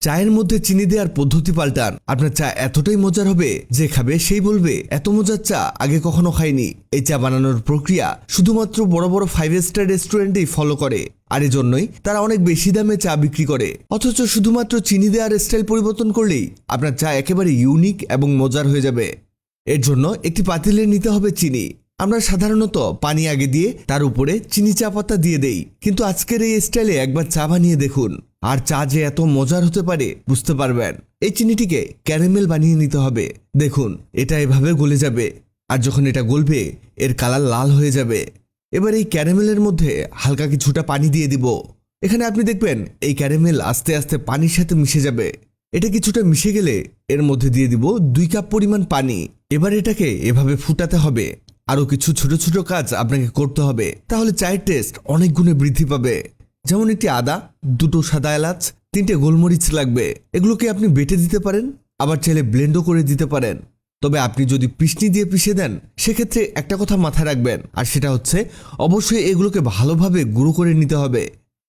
চায়ের মধ্যে চিনি দেওয়ার পদ্ধতি পাল্টান। আপনার চা এতটাই মজার হবে যে খাবে সেই বলবে এত মজার চা আগে কখনো খাইনি। এই চা বানানোর প্রক্রিয়া শুধুমাত্র বড় বড় 5 স্টার রেস্টুরেন্টেই ফলো করে, আর এজন্যই তারা অনেক বেশি দামে চা বিক্রি করে। অথচ শুধুমাত্র চিনি দেওয়ার স্টাইল পরিবর্তন করলেই আপনার চা একেবারে ইউনিক এবং মজার হয়ে যাবে। এর জন্য একটি পাতিলে নিতে হবে চিনি। আমরা সাধারণত পানি আগে দিয়ে তার উপরে চিনি চা পাতা দিয়ে দেই, কিন্তু আজকের এই স্টাইলে একবার চা বানিয়ে দেখুন, আর চা যে এত মজার হতে পারে বুঝতে পারবেন। এই চিনিটিকে ক্যারামেল বানিয়ে নিতে হবে। দেখুন এটা এভাবে গলে যাবে, আর যখন এটা গলবে এর কালার লাল হয়ে যাবে। এবার এই ক্যারামেলের মধ্যে হালকা কিছুটা পানি দিয়ে দিব। এখানে আপনি দেখবেন এই ক্যারামেল আস্তে আস্তে পানির সাথে মিশে যাবে। এটা কিছুটা মিশে গেলে এর মধ্যে দিয়ে দিব 2 কাপ পরিমাণ পানি। এবার এটাকে এভাবে ফুটাতে হবে। আরও কিছু ছোট ছোট কাজ আপনাকে করতে হবে, তাহলে চায়ের টেস্ট অনেক গুণে বৃদ্ধি পাবে। যেমন একটি আদা, 2টো সাদা এলাচ, 3টে গোলমরিচ লাগবে। এগুলোকে আপনি বেটে দিতে পারেন, আবার চাইলে ব্লেন্ডও করে দিতে পারেন। তবে আপনি যদি পিষনি দিয়ে পিষে দেন সেক্ষেত্রে একটা কথা মাথায় রাখবেন, আর সেটা হচ্ছে অবশ্যই এগুলোকে ভালোভাবে গুঁড়ো করে নিতে হবে।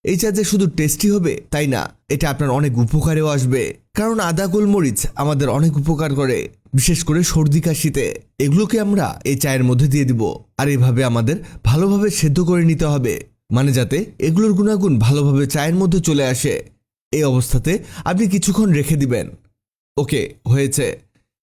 এই চা যে শুধু টেস্টি হবে তাই না, এটা আপনার অনেক উপকারেও আসবে। কারণ আদা গোলমরিচ আমাদের অনেক উপকার করে, বিশেষ করে সর্দি কাশিতে। এগুলোকে আমরা এই চায়ের মধ্যে দিয়ে দিব, আর এভাবে আমাদের ভালোভাবে সেদ্ধ করে নিতে হবে, মানে যাতে এগুলোর গুণাগুণ ভালোভাবে চায়ের মধ্যে চলে আসে। এই অবস্থাতে আপনি কিছুক্ষণ রেখে দিবেন। ওকে, হয়েছে।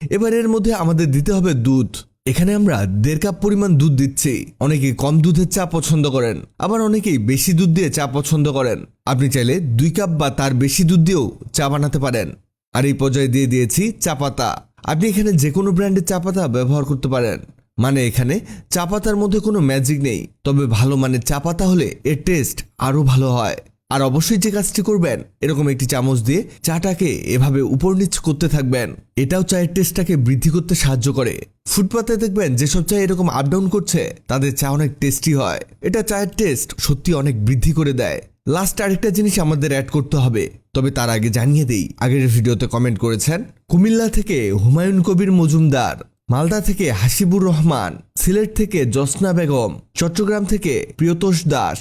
এবার এর মধ্যে আমাদের দিতে হবে দুধ। এখানে আমরা 1.5 কাপ পরিমাণ দুধ দিচ্ছি। অনেকেই কম দুধের চা পছন্দ করেন, আবার অনেকেই বেশি দুধ দিয়ে চা পছন্দ করেন। আপনি চাইলে 2 কাপ বা তার বেশি দুধ দিয়েও চা বানাতে পারেন। আর এই পর্যায়ে দিয়ে দিয়েছি চা পাতা। আপনি এখানে যে কোনো ব্র্যান্ডের চা পাতা ব্যবহার করতে পারেন, মানে এখানে চা পাতার মধ্যে কোনো ম্যাজিক নেই, তবে ভালো মানের চা পাতা হলে এর টেস্ট আরও ভালো হয়। আর অবশ্যই যে কাজটি করবেন, এরকম একটি চামচ দিয়ে চাটাকে এভাবে উপর নিচ করতে থাকবেন। এটাও চায়ের টেস্টটাকে বৃদ্ধি করতে সাহায্য করে। ফুটপাতে দেখবেন যেসব চা এরকম আপ ডাউন করছে তাদের চা অনেক টেস্টি হয়। এটা চায়ের টেস্ট সত্যি অনেক বৃদ্ধি করে দেয়। লাস্ট আরেকটা জিনিস আমাদের অ্যাড করতে হবে, তবে তার আগে জানিয়ে দেই, আগের ভিডিওতে কমেন্ট করেছেন কুমিল্লা থেকে হুমায়ুন কবির মজুমদার, মালদা থেকে হাসিবুর রহমান, সিলেট থেকে জোসনা বেগম, চট্টগ্রাম থেকে প্রিয়তোষ দাস,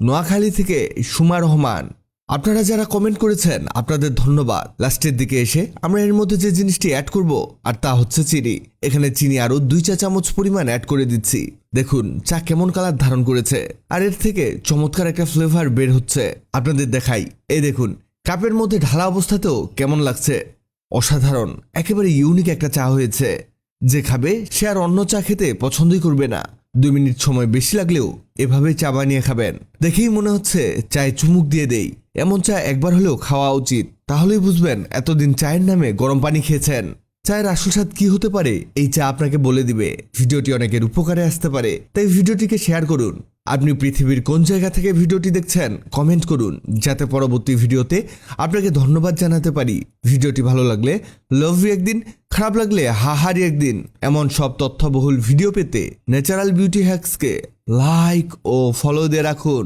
নোয়াখালী থেকে সুমা রহমান। আপনারা যারা কমেন্ট করেছেন আপনাদের ধন্যবাদ। লাস্টের দিকে এসে আমরা এর মধ্যে যে জিনিসটি অ্যাড করব আর তা হচ্ছে চিনি। এখানে চিনি আরও 2 চা চামচ পরিমাণ অ্যাড করে দিচ্ছি। দেখুন চা কেমন কালার ধারণ করেছে, আর এর থেকে চমৎকার একটা ফ্লেভার বের হচ্ছে। আপনাদের দেখাই, এই দেখুন কাপের মধ্যে ঢালা অবস্থাতেও কেমন লাগছে। অসাধারণ, একেবারে ইউনিক একটা চা হয়েছে। যে খাবে সে আর অন্য চা খেতে পছন্দই করবে না। 2 মিনিট সময় বেশি লাগলেও এভাবে চা বানিয়ে খাবেন। দেখেই মনে হচ্ছে চায়ে চুমুক দিয়ে দেই। এমন চা একবার হলেও খাওয়া উচিত, তাহলেই বুঝবেন এতদিন চায়ের নামে গরম পানি খেয়েছেন। চায়ের আসল স্বাদ কি হতে পারে এই চা আপনাকে বলে দিবে। ভিডিওটি অনেকের উপকারে আসতে পারে, তাই ভিডিওটিকে শেয়ার করুন। আপনি পৃথিবীর কোন জায়গা থেকে ভিডিওটি দেখছেন কমেন্ট করুন, যাতে পরবর্তী ভিডিওতে আপনাকে ধন্যবাদ জানাতে পারি। ভিডিওটি ভালো লাগলে লাভ ইউ একদিন, খারাপ লাগলে হাহারি একদিন। এমন সব তথ্যবহুল ভিডিও পেতে ন্যাচারাল বিউটি হ্যাক্সকে লাইক ও ফলো দিয়ে রাখুন।